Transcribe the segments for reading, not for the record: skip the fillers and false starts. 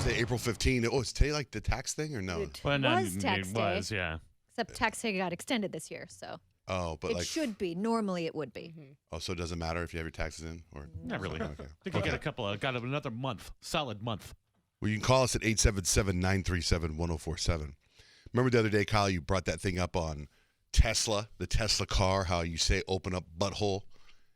say April 15. Oh, is today like the tax thing or no? It Well, no, was tax it day. was, yeah. Except tax day got extended this year, so Oh, but it like, should be. Normally it would be. oh, so it doesn't matter if you have your taxes in or Not really. Okay. I think I got another month, solid month. Well, you can call us at 877-937-1047. Remember the other day, Kyle, you brought that thing up on Tesla, the Tesla car, how you say open up butthole,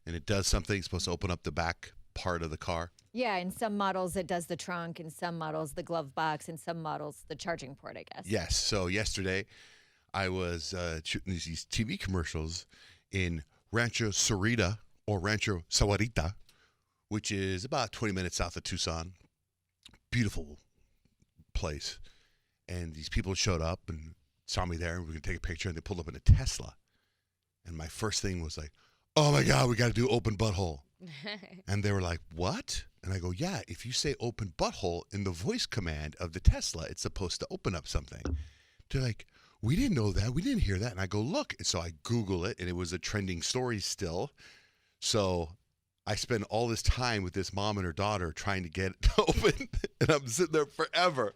and it does something. It's supposed to open up the back part of the car. Yeah, in some models it does the trunk, in some models the glove box, in some models the charging port, I guess. Yes. So yesterday, I was shooting these TV commercials in Rancho Sarita or Rancho Sahuarita, which is about 20 minutes south of Tucson. Beautiful place. And these people showed up and saw me there, and we were going to take a picture, and they pulled up in a Tesla. And my first thing was like, oh, my God, we got to do open butthole. And they were like, what? And I go, yeah, if you say open butthole in the voice command of the Tesla, it's supposed to open up something. They're like, we didn't know that. We didn't hear that. And I go, look. And so I Google it, and it was a trending story still. So I spend all this time with this mom and her daughter trying to get it to open. And I'm sitting there forever,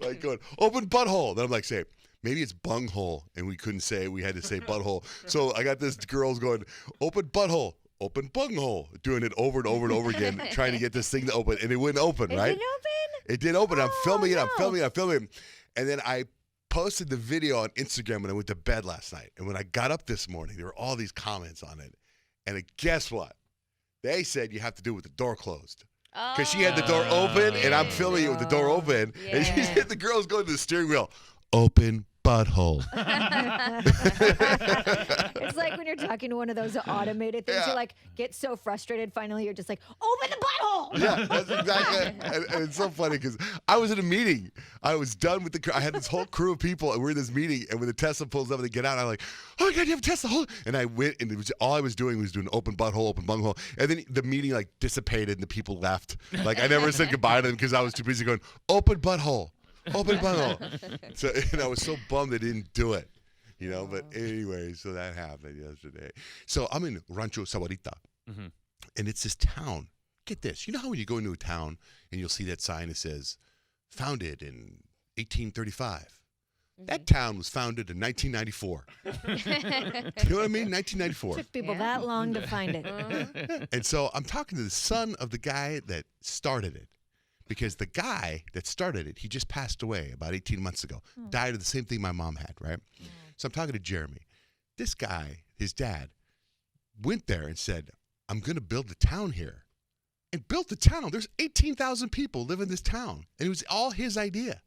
like going, open butthole. Then I'm like, say, maybe it's bunghole. And we couldn't say it. We had to say butthole. So I got this girls going, open butthole. Open bunghole, doing it over and over and over again, trying to get this thing to open, and it wouldn't open, right? It didn't open? It did open. I'm filming it. no. I'm filming it. And then I posted the video on Instagram when I went to bed last night. And when I got up this morning, there were all these comments on it. And guess what? They said you have to do it with the door closed. Because she had the door open, and I'm filming it with the door open. Yeah. And she said the girl's going to the steering wheel. Open butthole. It's like when you're talking to one of those automated things, Yeah. you like get so frustrated. Finally, you're just like, open the butthole. Yeah, that's exactly. And it's so funny because I was in a meeting. I was done with I had this whole crew of people, and we're in this meeting. And when the Tesla pulls up and they get out, I'm like, "Oh my God, you have a Tesla!" Hold on. And I went, and it was all I was doing was doing open butthole, open bunghole. And then the meeting like dissipated, and the people left. Like I never said goodbye to them because I was too busy going open butthole, open butthole. So I was so bummed they didn't do it. But anyway, so that happened yesterday. So I'm in Rancho Sahuarita, and it's this town. Get this. You know how when you go into a town and you'll see that sign that says, founded in 1835? That town was founded in 1994. You know what I mean? 1994. Took people that long to find it. And so I'm talking to the son of the guy that started it. Because the guy that started it, he just passed away about 18 months ago. Died of the same thing my mom had, right? So I'm talking to Jeremy. This guy, his dad, went there and said, I'm going to build a town here. And built the town. There's 18,000 people live in this town. And it was all his idea.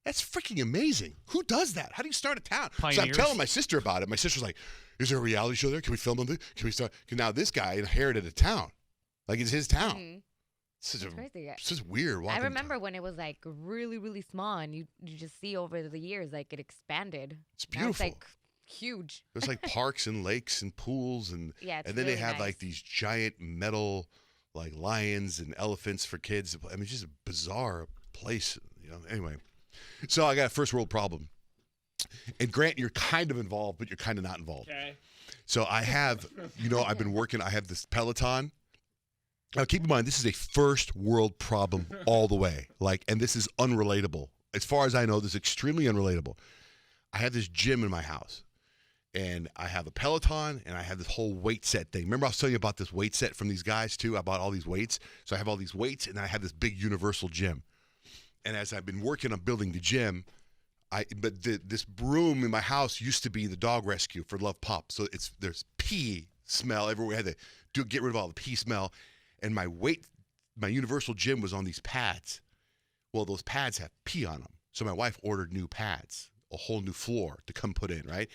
That's freaking amazing. Who does that? How do you start a town? Pioneers. So I'm telling my sister about it. My sister's like, is there a reality show there? Can we film on this? Can we start? Now this guy inherited a town. Like it's his town. It's Crazy. it's just weird. I remember when it was like really, really small, and you just see over the years like it expanded. It's Now beautiful. it's like huge. There's like parks and lakes and pools and Yeah, it's and then they really have nice. like these giant metal like lions and elephants for kids. I mean, it's just a bizarre place. Anyway, so I got a first world problem. And Grant, you're kind of involved, but you're kind of not involved. Okay. So I have, I've been working. I have this Peloton. Now, keep in mind, this is a first world problem all the way. And this is unrelatable. As far as I know, this is extremely unrelatable. I have this gym in my house, and I have a Peloton, and I have this whole weight set thing. Remember I was telling you about this weight set from these guys, too? I bought all these weights. So I have all these weights, and then I have this big universal gym. And as I've been working on building the gym, this room in my house used to be the dog rescue for Love Pup. So there's pee smell everywhere. We had to get rid of all the pee smell. And my universal gym was on these pads. Well, those pads have pee on them. So my wife ordered new pads, a whole new floor to come put in, right?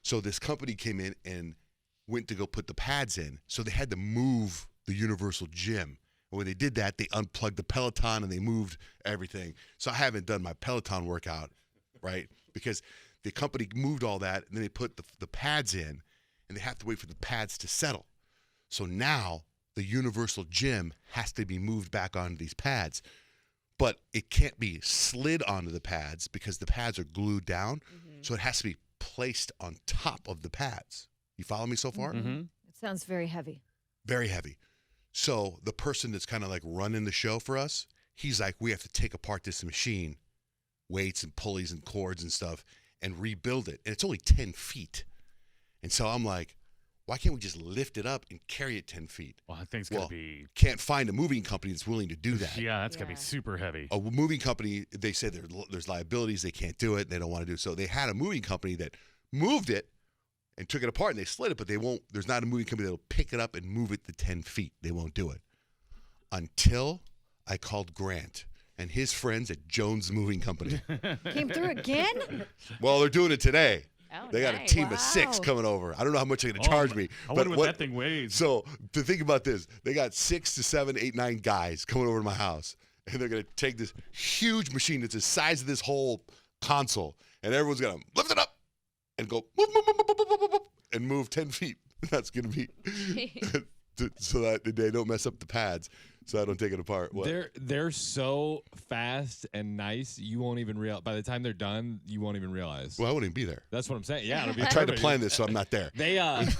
So this company came in and went to go put the pads in. So they had to move the universal gym. And when they did that, they unplugged the Peloton and they moved everything. So I haven't done my Peloton workout, right? Because the company moved all that, and then they put the pads in, and they have to wait for the pads to settle. So now the universal gym has to be moved back onto these pads, but it can't be slid onto the pads because the pads are glued down. So it has to be placed on top of the pads. You follow me so far? Mm-hmm. It sounds very heavy. Very heavy. So the person that's kind of like running the show for us he's like, we have to take apart this machine, weights and pulleys and cords and stuff, and rebuild it. And it's only 10 feet. And so I'm like, why can't we just lift it up and carry it 10 feet? Well, I think it's going to be. Can't find a moving company that's willing to do that. Yeah, that's going to be super heavy. A moving company, they said there's liabilities. They can't do it. They don't want to do it. So they had a moving company that moved it and took it apart, and they slid it, but they won't. There's not a moving company that'll pick it up and move it to 10 feet. They won't do it. Until I called Grant and his friends at Jones Moving Company. Came through again? Well, they're doing it today. Oh, They got a nice. team Wow. of 6 coming over. I don't know how much they're going to charge me. I wonder what that thing weighs. So to think about this, they got 6 to 7, 8, 9 guys coming over to my house, and they're going to take this huge machine that's the size of this whole console, and everyone's going to lift it up and go and move 10 feet. That's going to be so that they don't mess up the pads, so I don't take it apart. What? They're so fast and nice, you won't even realize. By the time they're done, you won't even realize. Well, I wouldn't even be there. That's what I'm saying. Yeah, it'll be I tried to perfect. plan this, so I'm not there. They There's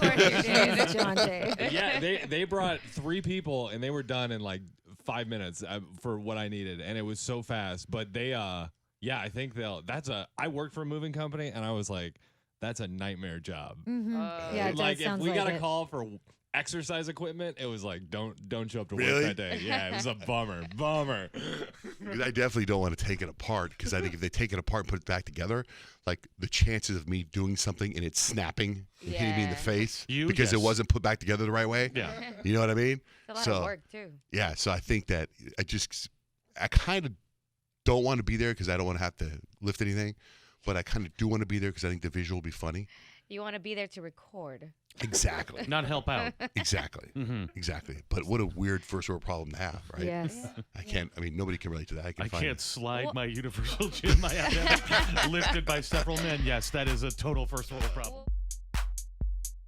Johnjay. yeah, they brought 3 people and they were done in like 5 minutes for what I needed, and it was so fast. But they I think I worked for a moving company, and I was like, that's a nightmare job. Yeah, it Like does if sounds we like got a it. call for exercise equipment, it was like don't show up to Really? work that day. Yeah, it was a bummer. 'Cause I definitely don't want to take it apart, because I think if they take it apart and put it back together, like the chances of me doing something and it snapping and hitting me in the Yeah. face You, because it yes. wasn't put back together the right way. Yeah. You know what I mean? It's a lot of work too. Yeah, so I think that I kind of don't want to be there because I don't want to have to lift anything, but I kind of do want to be there because I think the visual will be funny. You want to be there to record. Exactly. Not help out. Exactly. Mm-hmm. Exactly. But what a weird first world problem to have, right? Yes. I mean, nobody can relate to that. I find can't slide my universal gym. I have to have it lifted by several men. Yes, that is a total first world problem.